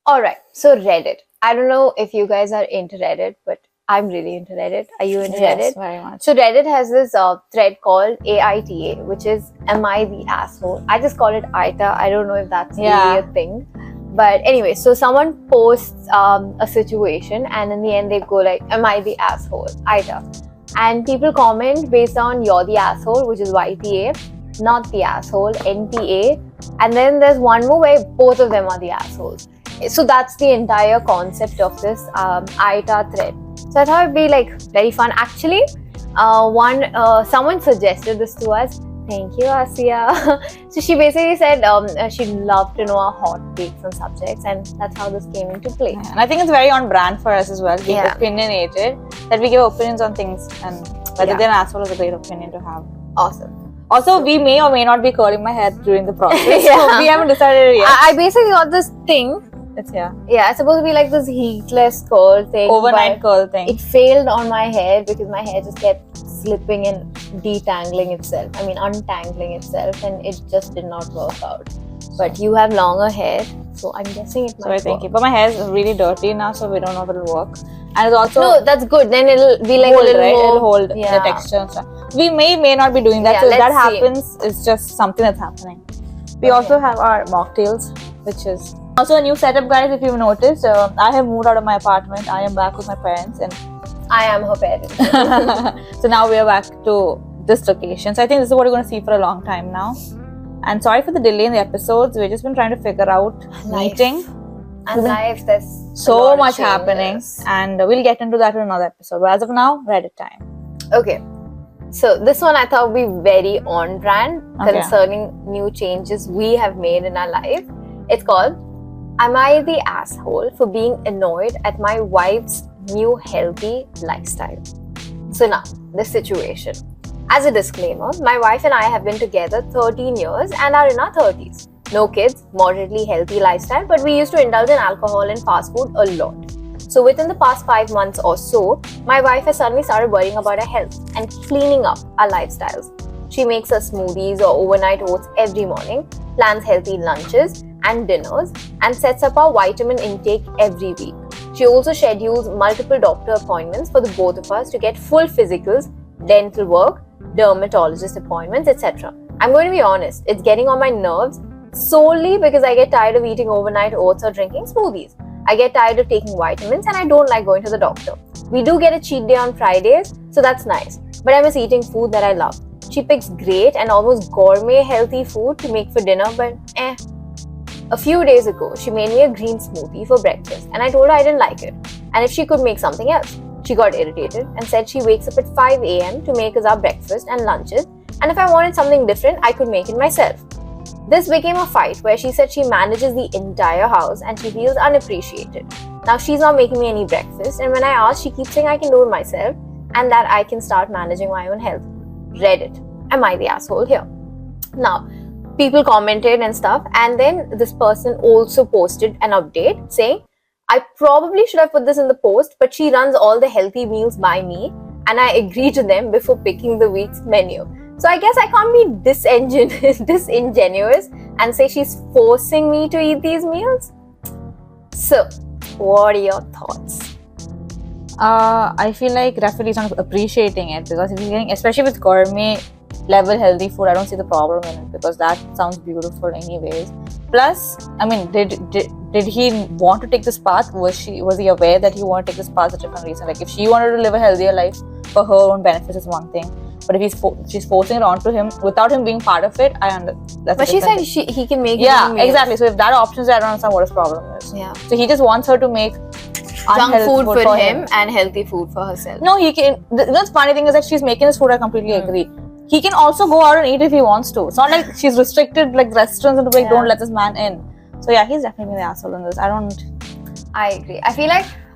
Alright, so Reddit. I don't know if you guys are into Reddit, but I'm really into Reddit. Are you into Reddit? Yes, very much. So Reddit has this thread called AITA, which is Am I the Asshole? I just call it AITA. I don't know if that's really a thing. But anyway, so someone posts a situation and in the end they go like, Am I the asshole? AITA. And people comment based on you're the asshole, which is YTA, not the asshole, NPA. And then there's one more where both of them are the assholes. So that's the entire concept of this AITA thread. So I thought it'd be like very fun. Actually, someone suggested this to us. Thank you, Asiya. So she basically said she'd love to know our hot takes on subjects, and that's how this came into play. And I think it's very on brand for us as well, being opinionated, that we give opinions on things, and whether they're an asshole is a great opinion to have. Awesome. Also, we may or may not be curling my hair during the process. So we haven't decided yet. I basically got this thing. It's here. Yeah, it's supposed to be like this heatless curl thing. Overnight curl thing. It failed on my hair because my hair just kept slipping and detangling itself. I mean, untangling itself, and it just did not work out. But you have longer hair, so I'm guessing it might work. Thank you. But my hair is really dirty now, so we don't know if it'll work. And it's also... No, that's good. Then it'll be like hold, a little right? more... It'll hold the texture and stuff. We may not be doing that. So if that happens, it's just something that's happening. We also have our mocktails, which is... Also a new setup, guys, if you've noticed. I have moved out of my apartment. I am back with my parents, and I am her parent. So now we are back to this location. So I think this is what you're going to see for a long time now. And sorry for the delay in the episodes. We've just been trying to figure out meeting. And life, there's so much happening. And we'll get into that in another episode. But as of now, Reddit time. Okay. So this one I thought would be very on brand concerning new changes we have made in our life. It's called Am I the Asshole for Being Annoyed at My Wife's New Healthy Lifestyle? So now, this situation. As a disclaimer, my wife and I have been together 13 years and are in our 30s. No kids, moderately healthy lifestyle, but we used to indulge in alcohol and fast food a lot. So within the past 5 months or so, my wife has suddenly started worrying about her health and cleaning up our lifestyles. She makes us smoothies or overnight oats every morning, plans healthy lunches and dinners, and sets up our vitamin intake every week. She also schedules multiple doctor appointments for the both of us to get full physicals, dental work, dermatologist appointments, etc. I'm going to be honest, it's getting on my nerves solely because I get tired of eating overnight oats or drinking smoothies. I get tired of taking vitamins and I don't like going to the doctor. We do get a cheat day on Fridays, so that's nice. But I miss eating food that I love. She picks great and almost gourmet healthy food to make for dinner, but A few days ago, she made me a green smoothie for breakfast and I told her I didn't like it and if she could make something else. She got irritated and said she wakes up at 5 a.m. to make us our breakfast and lunches, and if I wanted something different, I could make it myself. This became a fight where she said she manages the entire house and she feels unappreciated. Now she's not making me any breakfast, and when I ask, she keeps saying I can do it myself and that I can start managing my own health. Reddit. Am I the asshole here? Now, people commented and stuff, and then this person also posted an update saying, I probably should have put this in the post, but she runs all the healthy meals by me and I agree to them before picking the week's menu. So I guess I can't be disingenuous and say she's forcing me to eat these meals. So, what are your thoughts? I feel like Rafael is not appreciating it, because if you're getting, especially with gourmet level healthy food, I don't see the problem in it because that sounds beautiful anyways. Plus, I mean, did he want to take this path? Was he aware that he wanted to take this path for a different reason? Like, if she wanted to live a healthier life for her own benefits is one thing, but if she's forcing it onto him without him being part of it, I understand. But she said he can make exactly. So if that option is there, I don't understand what his problem is. Yeah. So he just wants her to make junk food for him and healthy food for herself. No, he can. The funny thing is that she's making this food. I completely agree. He can also go out and eat if he wants to. It's not like she's restricted like restaurants and like don't let this man in. So yeah, he's definitely the asshole in this. I agree.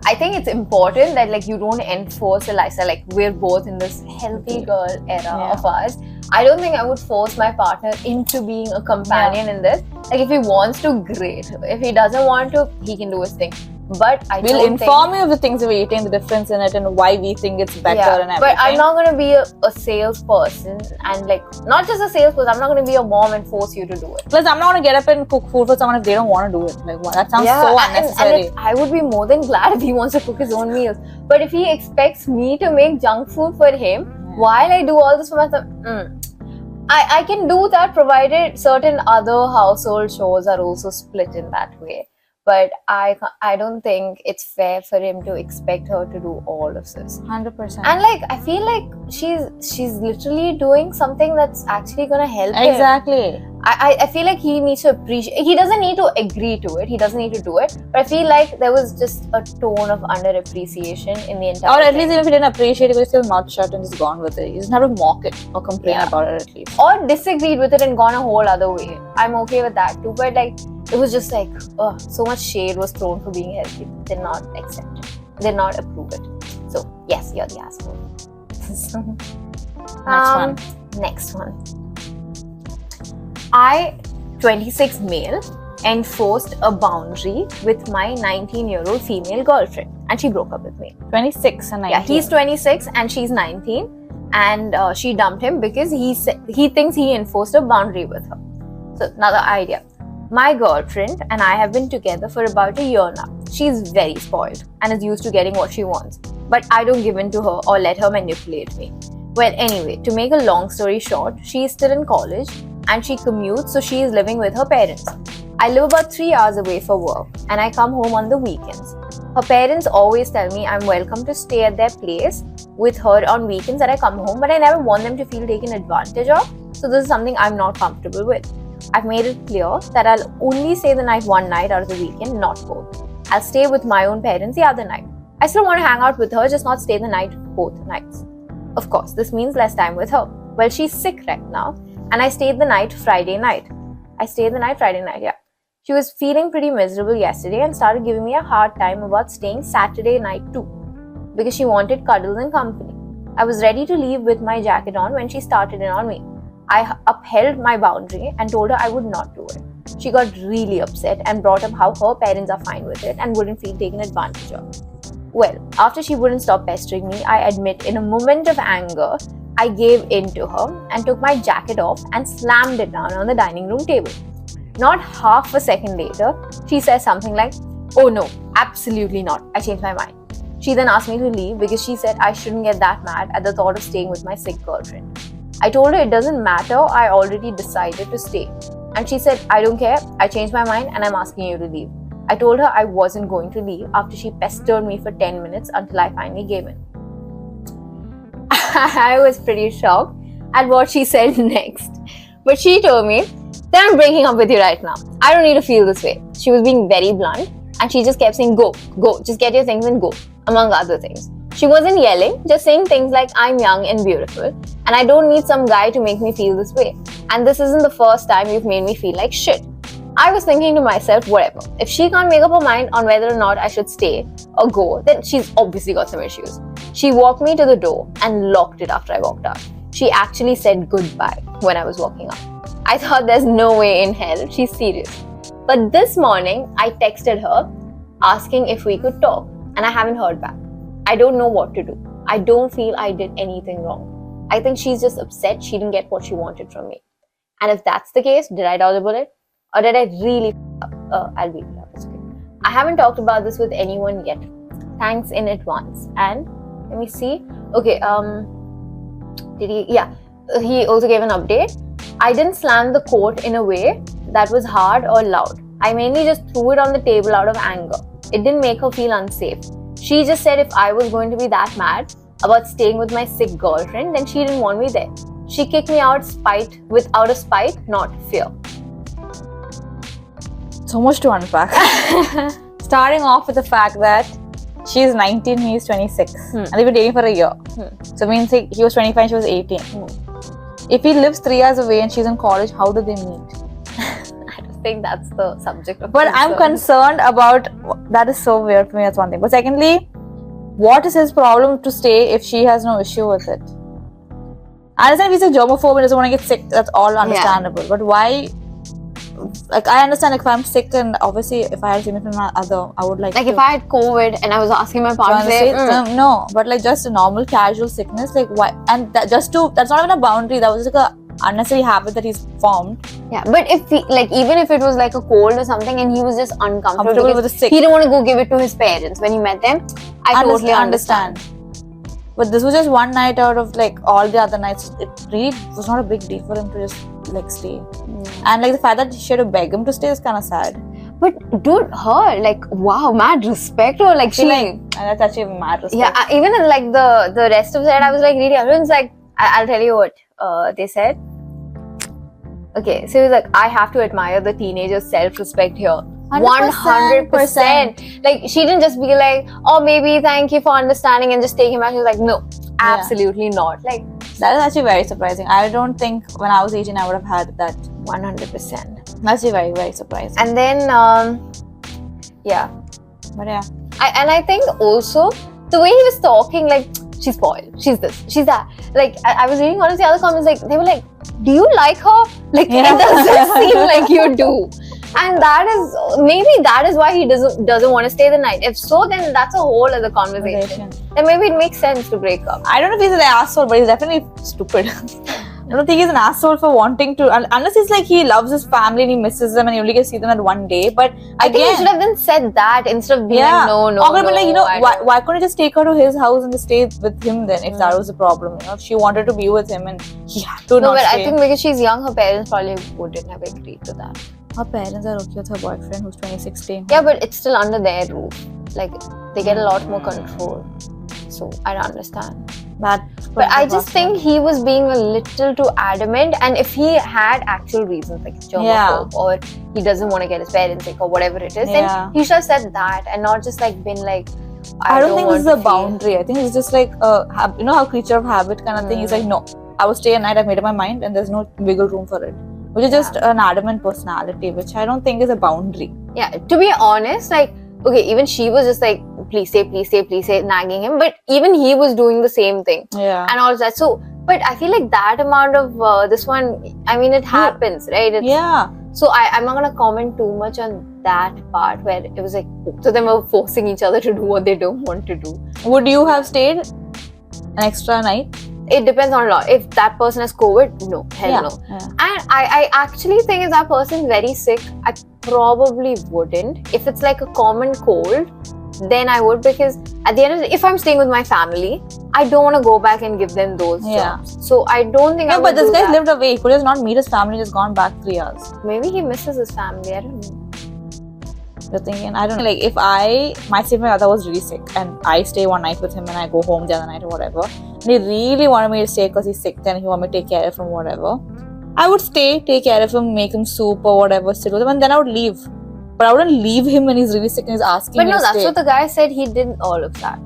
I think it's important that like you don't enforce a lifestyle. Like, we're both in this healthy girl era of ours. I don't think I would force my partner into being a companion in this. Like, if he wants to, great. If he doesn't want to, he can do his thing. But we'll inform you of the things we're eating, the difference in it, and why we think it's better and everything. But I'm not going to be a salesperson and like, not just a salesperson, I'm not going to be a mom and force you to do it. Plus, I'm not going to get up and cook food for someone if they don't want to do it. Like, that sounds so unnecessary. And I would be more than glad if he wants to cook his own meals. But if he expects me to make junk food for him while I do all this for myself, I can do that provided certain other household chores are also split in that way. But I don't think it's fair for him to expect her to do all of this. 100%. And like, I feel like she's literally doing something that's actually gonna help him. Exactly. I feel like he needs to appreciate. He doesn't need to agree to it. He doesn't need to do it. But I feel like there was just a tone of underappreciation in the entire Or at thing. least even if he didn't appreciate it, he was still mouth shut and just gone with it. He doesn't have to mock it or complain about it at least. Or disagreed with it and gone a whole other way. I'm okay with that too. But like, it was just like, so much shade was thrown for being healthy. Did not accept it. Did not approve it. So yes, you're the asshole. Next one. I, 26 male, enforced a boundary with my 19-year-old female girlfriend, and she broke up with me. 26 and 19. Yeah, he's 26 and she's 19, and she dumped him because he thinks he enforced a boundary with her. So another idea. My girlfriend and I have been together for about a year now. She's very spoiled and is used to getting what she wants, but I don't give in to her or let her manipulate me. Well, anyway, to make a long story short, she is still in college and she commutes, so she is living with her parents. I live about 3 hours away for work and I come home on the weekends. Her parents always tell me I'm welcome to stay at their place with her on weekends that I come home, but I never want them to feel taken advantage of, so this is something I'm not comfortable with. I've made it clear that I'll only stay the night one night out of the weekend, not both. I'll stay with my own parents the other night. I still want to hang out with her, just not stay the night both nights. Of course, this means less time with her. Well, she's sick right now, and I stayed the night Friday night. She was feeling pretty miserable yesterday and started giving me a hard time about staying Saturday night too, because she wanted cuddles and company. I was ready to leave with my jacket on when she started in on me. I upheld my boundary and told her I would not do it. She got really upset and brought up how her parents are fine with it and wouldn't feel taken advantage of. Well, after she wouldn't stop pestering me, I admit in a moment of anger, I gave in to her and took my jacket off and slammed it down on the dining room table. Not half a second later, she says something like, "Oh no, absolutely not, I changed my mind." She then asked me to leave because she said I shouldn't get that mad at the thought of staying with my sick girlfriend. I told her it doesn't matter, I already decided to stay. And she said, "I don't care, I changed my mind and I'm asking you to leave." I told her I wasn't going to leave after she pestered me for 10 minutes until I finally gave in. I was pretty shocked at what she said next. But she told me that I'm breaking up with you right now. I don't need to feel this way. She was being very blunt and she just kept saying, go, just get your things and go, among other things. She wasn't yelling, just saying things like, "I'm young and beautiful and I don't need some guy to make me feel this way. And this isn't the first time you've made me feel like shit." I was thinking to myself, whatever. If she can't make up her mind on whether or not I should stay or go, then she's obviously got some issues. She walked me to the door and locked it after I walked out. She actually said goodbye when I was walking out. I thought there's no way in hell she's serious. But this morning, I texted her asking if we could talk and I haven't heard back. I don't know what to do. I don't feel I did anything wrong. I think she's just upset she didn't get what she wanted from me. And if that's the case, did I dodge a bullet? Or did I really f*** up? I'll beat it up. It's okay. I haven't talked about this with anyone yet. Thanks in advance. And let me see. Okay, he also gave an update. I didn't slam the quote in a way that was hard or loud. I mainly just threw it on the table out of anger. It didn't make her feel unsafe. She just said if I was going to be that mad about staying with my sick girlfriend, then she didn't want me there. She kicked me out out of spite, not fear. So much to unpack. Starting off with the fact that she's 19, he's 26. And they've been dating for a year. So it means he was 25 and she was 18. If he lives 3 hours away and she's in college, how do they meet? I don't think that's the subject of But I'm concerned about, that is so weird for me, that's one thing. But secondly, what is his problem to stay if she has no issue with it? I understand if he's a germaphobe and doesn't want to get sick, that's all understandable. Yeah. But why like I understand, like if I'm sick and obviously if I had seen it from my other, I would like if I had COVID and I was asking my partner to say, no, but like just a normal casual sickness, like why? And that's not even a boundary. That was just like a unnecessary habit that he's formed. Yeah, but if even if it was like a cold or something and he was just uncomfortable with the sick, he didn't want to go give it to his parents when he met them, I totally understand. But this was just one night out of like all the other nights. It really was not a big deal for him to just like stay. And like the fact that she had to beg him to stay is kind of sad. But dude, her like wow, mad respect her. Like that's actually mad respect. Yeah, even in like the rest of the night, I was like really. Everyone's like, I'll tell you what they said. Okay, so he was like, I have to admire the teenager's self-respect here. 100%. Like, she didn't just be like, oh, maybe thank you for understanding and just take him back. She was like, no, absolutely not. Like, that is actually very surprising. I don't think when I was 18, I would have had that. 100%. That's actually very, very surprising. And then, yeah. But yeah. I think also, the way he was talking, like, she's spoiled, she's this, she's that. Like, I was reading one of the other comments, like, they were like, do you like her? Like, it doesn't seem like you do. And maybe that is why he doesn't want to stay the night. If so, then that's a whole other conversation. Then maybe it makes sense to break up. I don't know if he's an asshole, but he's definitely stupid. I don't think he's an asshole for wanting to, unless he's like he loves his family and he misses them and he only gets to see them at one day. But I think he should have then said that instead of being like, no. Or like, why couldn't he just take her to his house and just stay with him then if that was the problem? If she wanted to be with him and he had to not stay. I think because she's young, her parents probably wouldn't have agreed to that. Her parents are okay with her boyfriend who's 26. Yeah, but it's still under their roof. Like, they get a lot more control. So, I don't understand. But I just think he was being a little too adamant, and if he had actual reasons like germaphobe or he doesn't want to get his parents sick or whatever it is, then he should have said that and not just like been like, I don't think this is a boundary. I think it's just like how creature of habit kind of thing. He's like, no, I will stay a night, I've made up my mind and there's no wiggle room for it. Which is just an adamant personality, which I don't think is a boundary. Yeah, to be honest, like, okay, even she was just like, please say, nagging him. But even he was doing the same thing. Yeah. And all that. So, but I feel like that amount of this one, I mean, it happens, right? So I'm not going to comment too much on that part where it was like, both of them were forcing each other to do what they don't want to do. Would you have stayed an extra night? It depends on a lot. If that person has COVID, no, hell no. Yeah. And I actually think if that person is very sick, I probably wouldn't. If it's like a common cold, then I would, because at the end of the day, if I'm staying with my family, I don't want to go back and give them those jobs. So I don't think I would. But this guy lived away. He could just not meet his family, just gone back 3 hours. Maybe he misses his family. I don't know. You're thinking, I don't know. Like, if my brother was really sick and I stay one night with him and I go home the other night or whatever, and he really wanted me to stay because he's sick, then he wanted me to take care of him, whatever, I would stay, take care of him, make him soup or whatever, sit with him, and then I would leave. But I wouldn't leave him when he's really sick and he's asking me to stay. But no, that's what the guy said. He did all of that.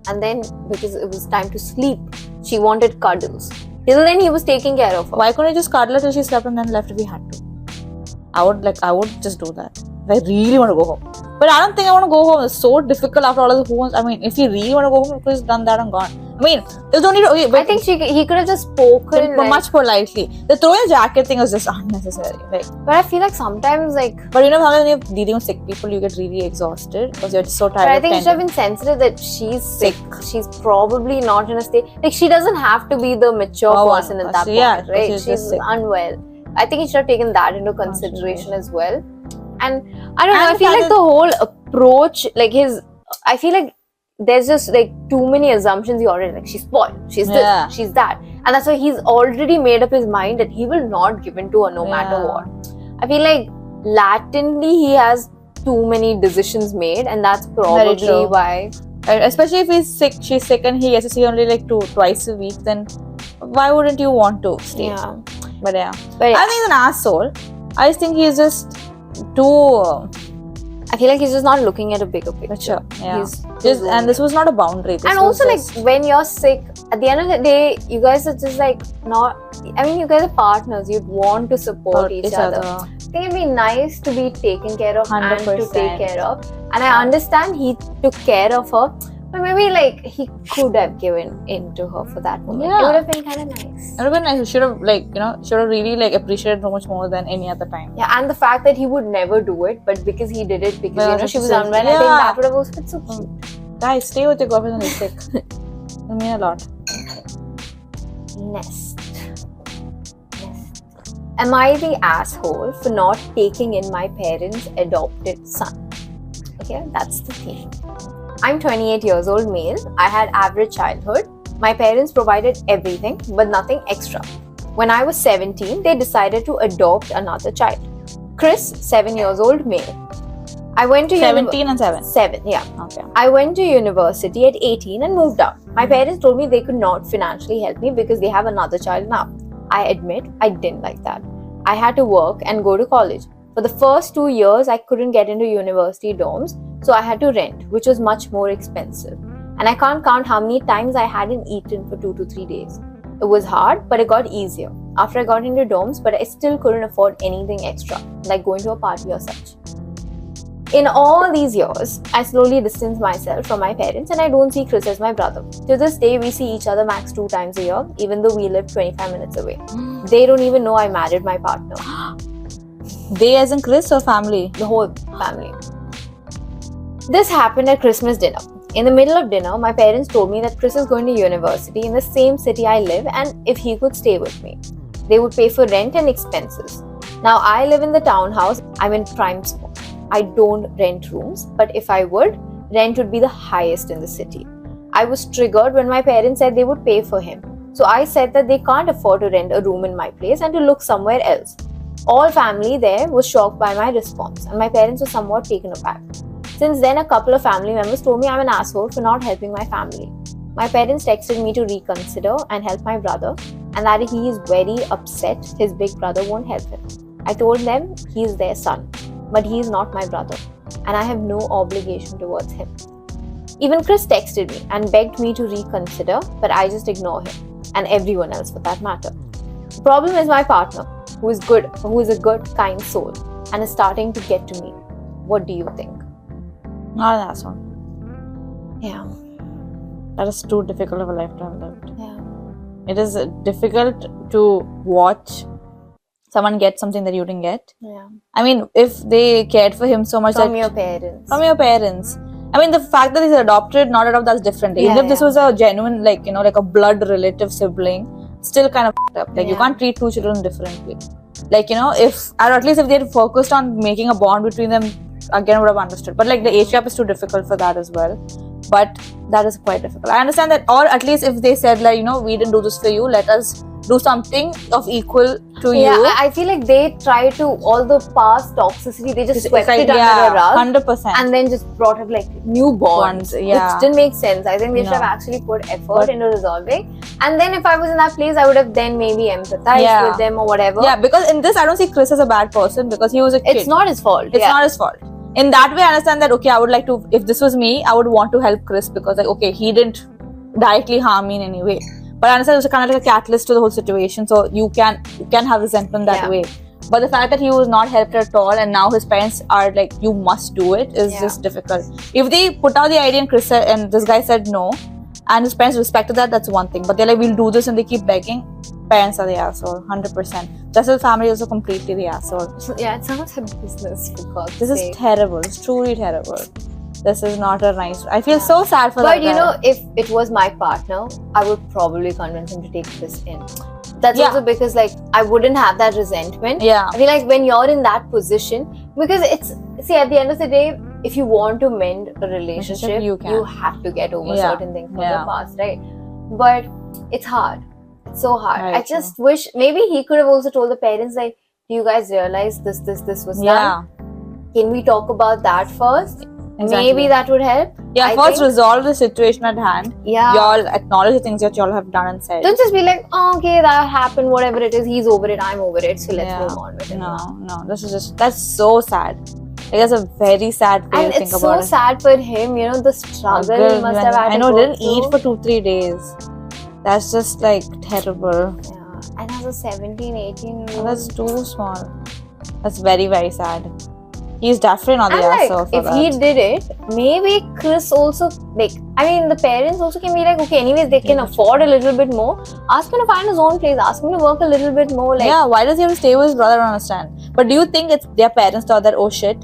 And then, because it was time to sleep, she wanted cuddles. Till then, he was taking care of her. Why couldn't I just cuddle her till she slept and then left if he had to? I would just do that. If I really want to go home. But I don't think I want to go home. It's so difficult after all of the who. I mean, if he really want to go home, he could have done that and gone. I mean, there's no need to... I think he could have just spoken much politely. The throwing a jacket thing was just unnecessary. Like, but I feel like sometimes But you know, sometimes when you're dealing with sick people, you get really exhausted because you're just so tired. But I think she should have been sensitive that she's sick. She's probably not in a state... Like, she doesn't have to be the mature person at that point, right? She's unwell. I think he should have taken that into consideration as well. And I don't know, I feel like the whole approach, like I feel like there's just like too many assumptions. He already like, she's spoiled, she's this, she's that. And that's why he's already made up his mind that he will not give in to her no matter what. I feel like latently he has too many decisions made, and that's probably why. Especially if he's sick, she's sick and he has to see only like twice a week, then why wouldn't you want to stay? Yeah. But I think he's an asshole. I just think he's just too... I feel like he's just not looking at a bigger picture. Yeah. And this was not a boundary. And also, like, when you're sick, at the end of the day, you guys are just like not... I mean, you guys are partners. You'd want to support each other. I think it'd be nice to be taken care of 100%. And to take care of. And I understand he took care of her. But maybe like he could have given in to her for that moment. It would have been kind of nice. It would have been nice. Should have really like appreciated so much more than any other time. Yeah, and the fact that he would never do it, but because he did it because she was unwell, I think that would have also been so cute. Guys, stay with your girlfriend when you're sick. It'll mean a lot. Next. Am I the asshole for not taking in my parents' adopted son? Okay, that's the theme. I'm 28 years old male. I had average childhood. My parents provided everything, but nothing extra. When I was 17, they decided to adopt another child. Chris, 7 years old male. I went to 17 and 7? 7, yeah. Okay. I went to university at 18 and moved out. My parents told me they could not financially help me because they have another child now. I admit I didn't like that. I had to work and go to college. For the first 2 years, I couldn't get into university dorms, so I had to rent, which was much more expensive. And I can't count how many times I hadn't eaten for 2 to 3 days. It was hard, but it got easier after I got into dorms, but I still couldn't afford anything extra, like going to a party or such. In all these years, I slowly distanced myself from my parents and I don't see Chris as my brother. To this day, we see each other max 2 times a year, even though we live 25 minutes away. They don't even know I married my partner. They as in Chris or family? The whole family. This happened at Christmas dinner. In the middle of dinner, my parents told me that Chris is going to university in the same city I live and if he could stay with me. They would pay for rent and expenses. Now I live in the townhouse. I'm in prime spot. I don't rent rooms, but if I would, rent would be the highest in the city. I was triggered when my parents said they would pay for him. So I said that they can't afford to rent a room in my place and to look somewhere else. All family there was shocked by my response and my parents were somewhat taken aback. Since then, a couple of family members told me I'm an asshole for not helping my family. My parents texted me to reconsider and help my brother and that he is very upset his big brother won't help him. I told them he is their son, but he is not my brother and I have no obligation towards him. Even Chris texted me and begged me to reconsider, but I just ignore him and everyone else for that matter. The problem is my partner, who is a good, kind soul and is starting to get to me. What do you think? Not an asshole. Yeah. That is too difficult of a life to have lived. Yeah. It is difficult to watch someone get something that you didn't get. Yeah. I mean, if they cared for him so much From your parents. From your parents. I mean, the fact that he's adopted, not adopted, that's different. Even if this was a genuine, like a blood relative sibling, still kind of up. Like, you can't treat two children differently. Like, if, or at least if they had focused on making a bond between them, again, I would have understood. But like, the age gap is too difficult for that as well. But that is quite difficult. I understand that, or at least if they said, like, we didn't do this for you, let us do something of equal to you. Yeah, I feel like they try to, all the past toxicity, they just swept it under the rug. 100%. And then just brought up like new bonds. Which didn't make sense. I think they should have actually put effort into resolving. And then if I was in that place, I would have then maybe empathized with them or whatever. Yeah, because in this, I don't see Chris as a bad person because he was a kid. It's not his fault. It's not his fault. In that way, I understand that, okay, I would like to, if this was me, I would want to help Chris because, like, okay, he didn't directly harm me in any way. But I understand it was kind of like a catalyst to the whole situation, so you can have resentment that way. But the fact that he was not helped at all and now his parents are like, you must do it, is just difficult. If they put out the idea and Chris said, and this guy said no, and his parents respected that, that's one thing. But they're like, we'll do this, and they keep begging. Parents are the asshole, 100%. Just as family is also completely the asshole. Yeah, it sounds like business for God's sake. This is terrible. It's truly terrible. This is not a nice... I feel so sad for that guy. But if it was my partner, I would probably convince him to take this in. That's also because, like, I wouldn't have that resentment. Yeah. I feel like when you're in that position, because it's... See, at the end of the day, if you want to mend a relationship, you have to get over certain things from the past, right? But it's hard. It's so hard. I just wish... Maybe he could have also told the parents, like, do you guys realize this was done? Can we talk about that first? Exactly. Maybe that would help. Yeah, first resolve the situation at hand. Yeah. Y'all acknowledge the things that y'all have done and said. Don't just be like, oh, okay, that happened, whatever it is, he's over it, I'm over it, so let's move on with it. No, that's so sad. Like, that's a very sad way to think about it. And it's so sad for him, the struggle he must have had. I know, didn't eat for 2-3 days. That's just like terrible. Yeah, and as a 17, 18 year old. That's too small. That's very, very sad. He's definitely not the And asshole like, for if that. he did it, maybe Chris also, like, I mean, the parents also can be like, okay, anyways, they can afford a little bit more. Ask him to find his own place. Ask him to work a little bit more. Like, yeah, why does he have to stay with his brother? I don't understand. But do you think it's their parents thought that, oh shit,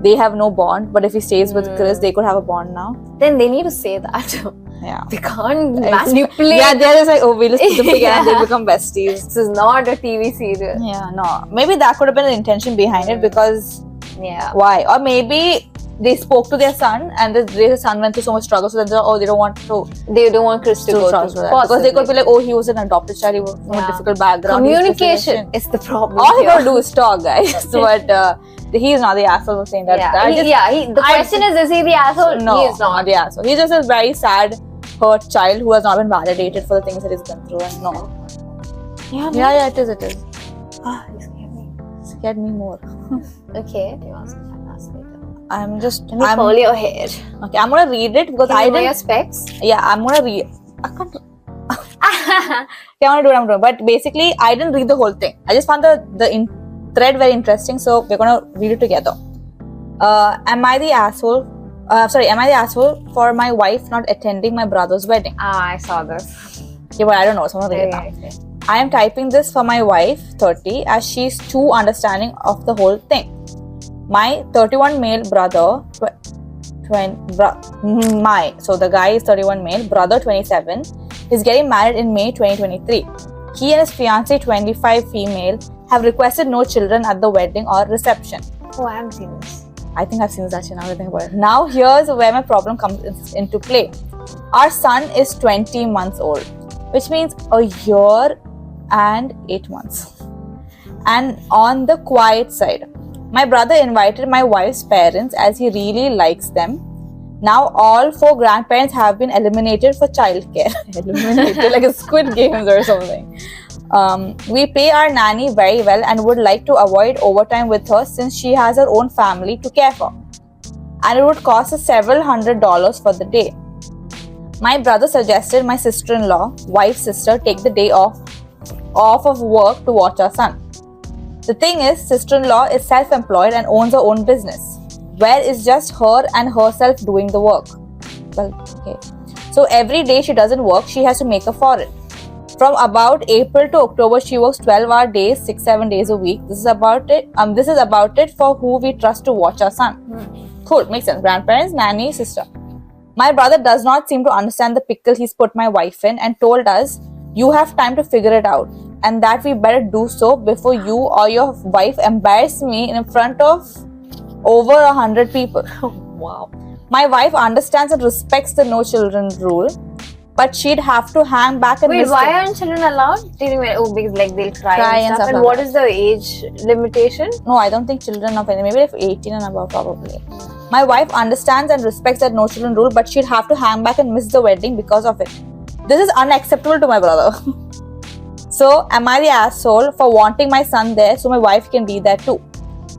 they have no bond, but if he stays with Chris, they could have a bond now? Then they need to say that. Yeah. They can't manipulate. Yeah, they're just like, oh, we'll just put them together and they become besties. This is not a TV serial. Yeah, no. Maybe that could have been the intention behind it because Yeah. why? Or maybe they spoke to their son and their son went through so much struggle, so then they don't want to. They don't want Chris to go struggle through that. that. Because they could be like, oh, he was an adopted child, he was from a difficult background. Communication is the problem. All he gotta do is talk, guys. But he's not the asshole for saying that. The question is he the asshole? No, he is not the asshole. He's just a very sad, hurt child who has not been validated for the things that he's gone through. And no. Yeah, it is. Ah, you scared me. Scared me more. Okay, you ask later. I'm just. Let me curl your hair. Okay, I'm gonna read it because I wear your specs. Yeah, I'm gonna read. I can't. Okay, I'm gonna do it. But basically, I didn't read the whole thing. I just found the thread very interesting, so we're gonna read it together. Am I the asshole? Am I the asshole for my wife not attending my brother's wedding? I saw this. Yeah, but I don't know. So I'm gonna read it now. I am typing this for my wife, 30, as she's too understanding of the whole thing. My 31 male brother, so the guy is 31 male, brother 27, is getting married in May 2023. He and his fiancée, 25 female, have requested no children at the wedding or reception. Oh, I haven't seen this. I think I've seen this actually now that I think about it. Now here's where my problem comes into play. Our son is 20 months old, which means a year and 8 months. And on the quiet side, my brother invited my wife's parents as he really likes them. Now all 4 grandparents have been eliminated for childcare. Eliminated like a Squid Games or something. We pay our nanny very well and would like to avoid overtime with her since she has her own family to care for. And it would cost us several $100s for the day. My brother suggested my sister-in-law, wife's sister, take the day off of work to watch our son. The thing is, sister-in-law is self-employed and owns her own business, where it's just her and herself doing the work. Well, okay. So every day she doesn't work, she has to make up for it. From about April to October, she works 12-hour days, 6-7 days a week. This is about it for who we trust to watch our son. Cool, makes sense. Grandparents, nanny, sister. My brother does not seem to understand the pickle he's put my wife in and told us, you have time to figure it out, and that we better do so before you or your wife embarrass me in front of over 100 people. Wow. My wife understands and respects the no children rule, but she'd have to hang back and wait, why aren't children allowed? Because like they'll cry and stuff. And what is the age limitation? No, I don't think children of any, maybe like 18 and above probably. My wife understands and respects that no children rule, but she'd have to hang back and miss the wedding because of it. This is unacceptable to my brother. So, am I the asshole for wanting my son there so my wife can be there too?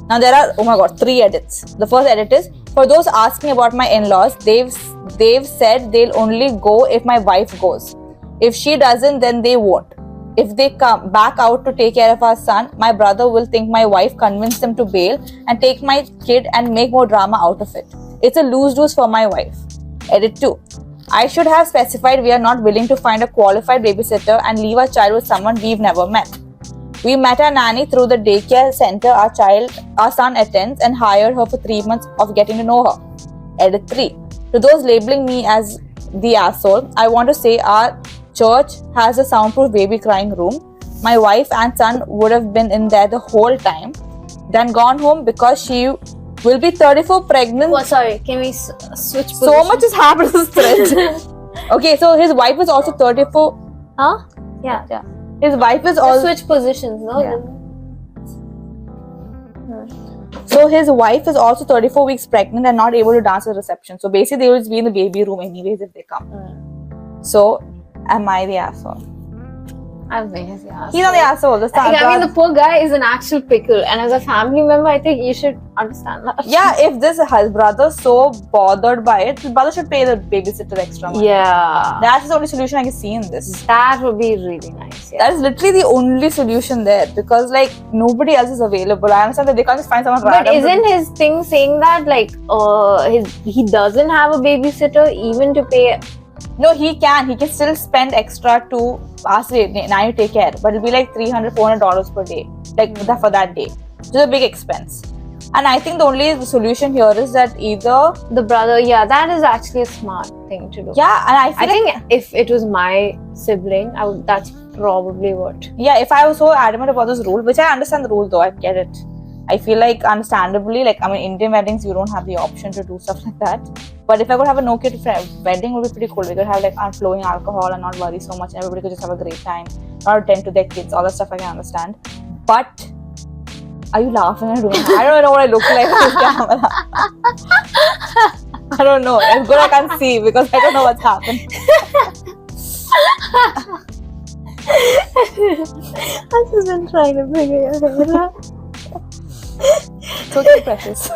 Now there are, 3 edits. The first edit is, for those asking about my in-laws, they've said they'll only go if my wife goes. If she doesn't, then they won't. If they come back out to take care of our son, my brother will think my wife convinced them to bail and take my kid and make more drama out of it. It's a lose-lose for my wife. Edit 2. I should have specified we are not willing to find a qualified babysitter and leave our child with someone we've never met. We met our nanny through the daycare center our son attends and hired her for 3 months of getting to know her. Edit 3. To those labeling me as the asshole, I want to say our church has a soundproof baby crying room. My wife and son would have been in there the whole time, then gone home because she will be 34 pregnant. Oh, sorry, can we switch positions? So much has happened to this thread. Okay, so his wife is also 34. Huh? Yeah. His wife is also... switch positions, no? Yeah. So his wife is also 34 weeks pregnant and not able to dance at the reception. So basically they will just be in the baby room anyways if they come. So, am I the asshole? I don't think he's the asshole. He's not the asshole. The poor guy is an actual pickle, and as a family member, I think you should understand that. Yeah, if his brother so bothered by it, his brother should pay the babysitter extra money. Yeah. That's the only solution I can see in this. That would be really nice. That is literally the only solution there, because like nobody else is available. I understand that they can't just find someone random. But isn't his thing saying that like he doesn't have a babysitter even to pay? No, he can still spend extra to ask now you take care, but it'll be like $300-$400 per day, like for that day, which is a big expense. And I think the only solution here is that either the brother, that is actually a smart thing to do. Yeah, and I think if it was my sibling, that's probably what. Yeah, if I was so adamant about this rule, which I understand the rule though, I get it. I feel like understandably, like Indian weddings, you don't have the option to do stuff like that. But if I could have a no-kid wedding, it would be pretty cool. We could have like flowing alcohol and not worry so much, and everybody could just have a great time, not attend to their kids, all that stuff I can understand. But are you laughing at me? I don't know what I look like on this camera. I don't know. It's good I can't see because I don't know what's happened. I've just been trying to figure your hair out. So too precious.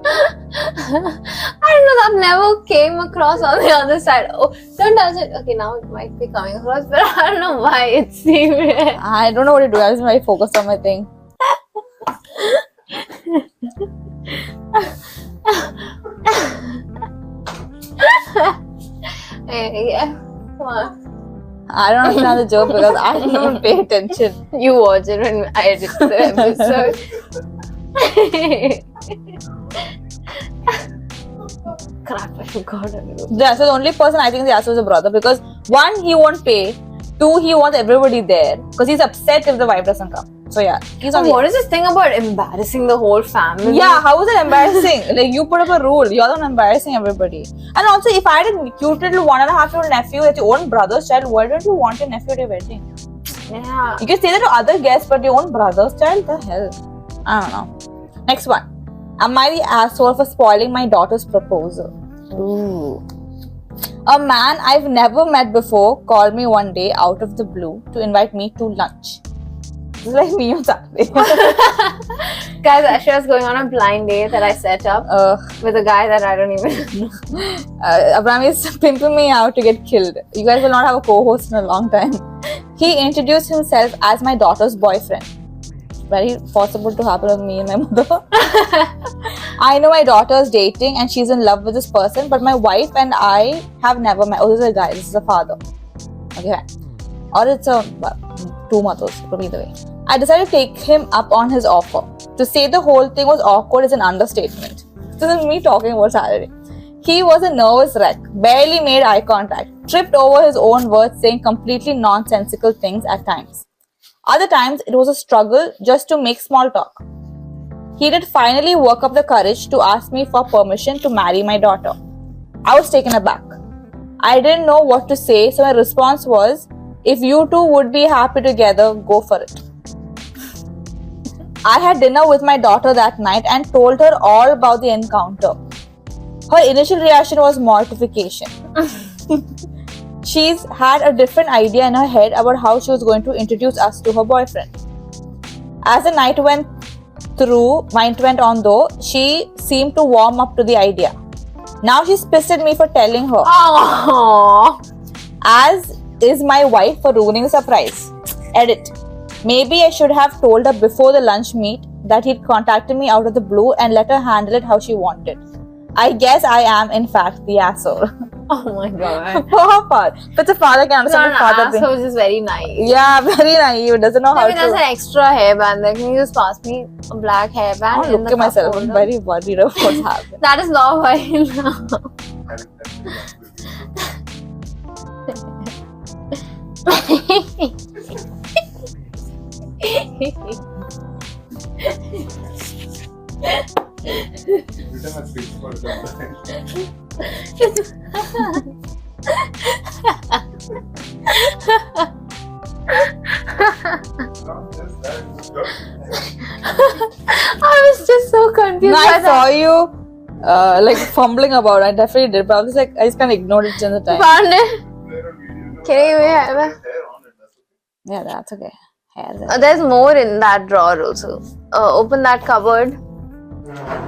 I don't know, that never came across on the other side. Oh, don't touch it. Okay, now it might be coming across, but I don't know why it seemed. I don't know what to do. I was very focused on my thing. Yeah, come on. I don't understand the joke because I don't pay attention. You watch it when I edit the episode. Crap, I forgot. Yeah, so the only person I think the answer is a brother, because one, he won't pay. Two, he wants everybody there because he's upset if the wife doesn't come. So yeah, he's on. What is this thing about embarrassing the whole family? Yeah, how is it embarrassing? Like, you put up a rule, you're not embarrassing everybody. And also, if I had a cute little 1.5-year-old nephew that's your own brother's child, why don't you want your nephew at your wedding? Yeah. You can say that to other guests, but your own brother's child? The hell? I don't know. Next one. Am I the asshole for spoiling my daughter's proposal? Ooh. A man I've never met before called me one day out of the blue to invite me to lunch. This is like me on Saturday. Guys, actually I was going on a blind date that I set up with a guy that I don't even know. Abraham is pimping me out to get killed. You guys will not have a co-host in a long time. He introduced himself as my daughter's boyfriend. Very possible to happen with me and my mother. I know my daughter is dating and she's in love with this person, but my wife and I have never met. Oh, this is a guy, this is a father. Okay. Or it's two mothers, could be either way. I decided to take him up on his offer. To say the whole thing was awkward is an understatement. This isn't me talking about Saturday. He was a nervous wreck, barely made eye contact, tripped over his own words, saying completely nonsensical things at times. Other times, it was a struggle just to make small talk. He did finally work up the courage to ask me for permission to marry my daughter. I was taken aback. I didn't know what to say, so my response was, if you two would be happy together, go for it. I had dinner with my daughter that night and told her all about the encounter. Her initial reaction was mortification. She's had a different idea in her head about how she was going to introduce us to her boyfriend. As the night went on though, she seemed to warm up to the idea. Now she's pissed at me for telling her. Aww. As is my wife for ruining the surprise. Edit. Maybe I should have told her before the lunch meet that he'd contacted me out of the blue and let her handle it how she wanted. I guess I am, in fact, the asshole. Oh my god. Poor part. But the father can understand the father being... asshole is very naive. Yeah, very naive. Doesn't know how to... there's an extra hairband there. Can you just pass me a black hairband? I look at myself. I'm very worried of what's happening. That is not why now. I was just so confused. No, I saw you like fumbling about. I definitely did, but I was like, I just kind of ignored it in the time. Found it. Can you give me Yeah, that's okay. There's more in that drawer also. Open that cupboard.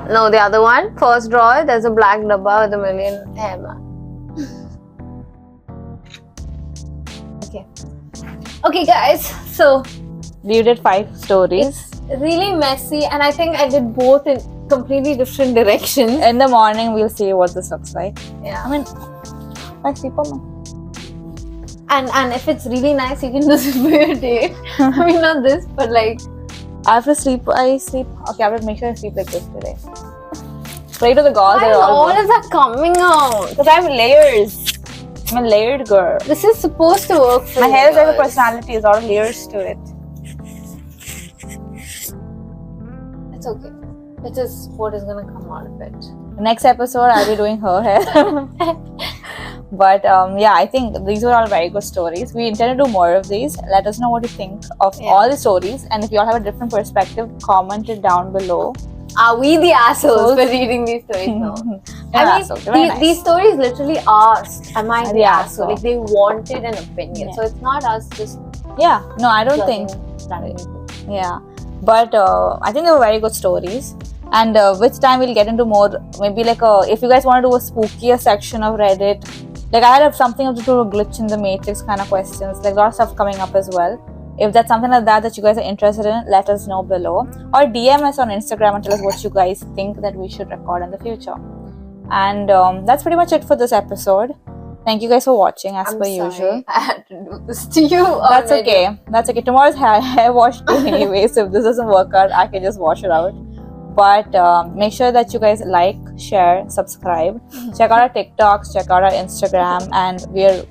No, the other one. First drawer, there's a black dabba with a million hairband. Okay, guys. So you did 5 stories. It's really messy, and I think I did both in completely different directions. In the morning, we'll see what this looks like. Yeah. I mean, I sleep on. And if it's really nice, you can do this for your date. I mean, not this, but like. I have to sleep. Okay, I have to make sure I sleep like this today. Pray to the gods. Why is all of that coming out? Because I have layers. I'm a layered girl. This is supposed to work for my hair is like a personality. There's a lot of layers to it. It's okay. It is what is gonna come out of it. Next episode, I'll be doing her hair. But yeah, I think these were all very good stories. We intend to do more of these. Let us know what you think of all the stories, and if you all have a different perspective, comment it down below. Are we the assholes for reading these stories? No. I mean, these stories literally asked, am I the asshole? Like, they wanted an opinion. So it's not us just... Yeah. No, I don't think... Yeah. But I think they were very good stories. And which time we'll get into more, maybe like if you guys want to do a spookier section of Reddit, like I had something to do with glitch in the matrix kind of questions, like a lot of stuff coming up as well. If that's something like that you guys are interested in, let us know below, or DM us on Instagram and tell us what you guys think that we should record in the future. And that's pretty much it for this episode. Thank you guys for watching as per usual. I had to do this to you. That's okay. That's okay. Tomorrow's hair wash day anyway, so if this doesn't work out, I can just wash it out. But make sure that you guys like, share, subscribe. Check out our TikToks, check out our Instagram, and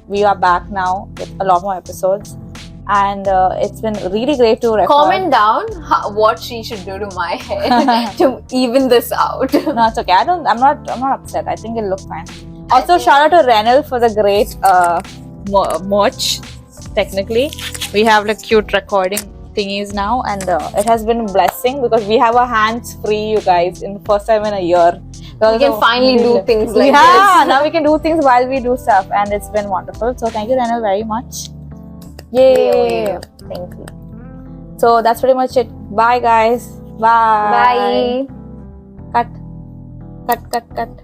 we are back now with a lot more episodes. And it's been really great to record. Comment down what she should do to my hair to even this out. No, it's okay. I'm not upset. I think it'll look fine. Also, shout out to Renal for the great merch. Technically, we have like cute recording thingies now, and it has been a blessing because we have our hands free, you guys, in the first time in a year. We can finally do things like this. Yeah, now we can do things while we do stuff, and it's been wonderful. So thank you, Renal, very much. Yay! Thank you. So that's pretty much it. Bye, guys. Bye. Bye. Cut.